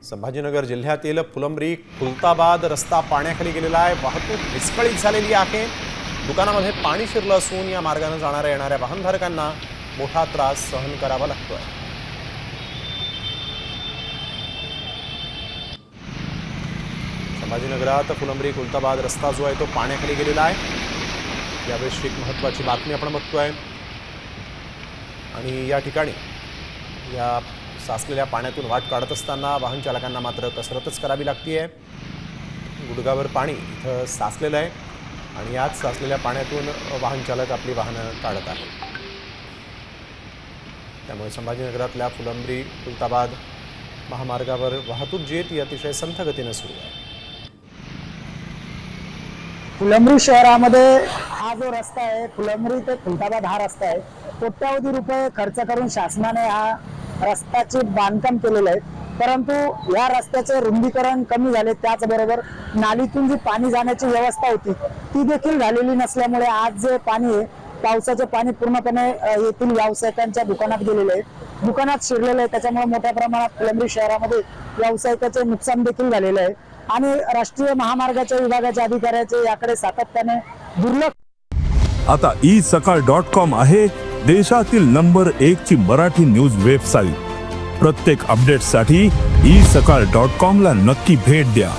संभाजीनगर जिल्ह्यातील फुलंब्री खुलताबाद रस्ता पाण्याखाली गेलेला आहे। वाहतूक विस्कळीत झालेली आहे। दुकानामध्ये पाणी शिरलं असून या मार्गाने जाणाऱ्या येणाऱ्या वाहनधारकांना मोठा त्रास सहन करावा लागतोय। संभाजीनगरात फुलंब्री खुलताबाद रस्ता जो आहे तो पाण्याखाली गेलेला आहे। यावेळी एक महत्त्वाची बातमी आपण बघतोय आणि या ठिकाणी या साचलेल्या पाण्यातून वाट काढत असताना वाहन चालकांना मात्र कसरतच करावी लागते। गुडघाभर पाणी इथं साचलेलं आहे आणि याच साचलेल्या पाण्यातून वाहन चालक आपली वाहनं काढत आहेत। त्यामुळे संभाजीनगरातल्या फुलंब्री खुलताबाद महामार्गावर वाहतूक जी आहे ती अतिशय संथ गतीने सुरू आहे। फुलंब्री शहरामध्ये हा जो रस्ता आहे फुलंब्री ते खुलताबाद हा रस्ता आहे। कोट्यावधी रुपये खर्च करून शासनाने हा रस्त्याचे बांधकाम केलेलं आहे, परंतु या रस्त्याचे रुंदीकरण कमी झाले। त्याचबरोबर नालीतून जी पाणी जाण्याची व्यवस्था होती ती देखील झालेली नसल्यामुळे आज जे पाणी आहे पावसाचे पाणी पूर्णपणे येथील व्यावसायिकांच्या दुकानात गेलेले आहे, दुकानात शिरलेले आहे। त्याच्यामुळे मोठ्या प्रमाणात फुलंब्री शहरामध्ये व्यावसायिकांचे नुकसान देखील झालेले आहे आणि राष्ट्रीय महामार्गाच्या विभागाच्या अधिकाऱ्याचे याकडे सातत्याने दुर्लक्ष। आता isakal.com आहे देशातील नंबर 1 ची मराठी न्यूज वेबसाईट। प्रत्येक अपडेटसाठी isakal.com ला नक्की भेट द्या।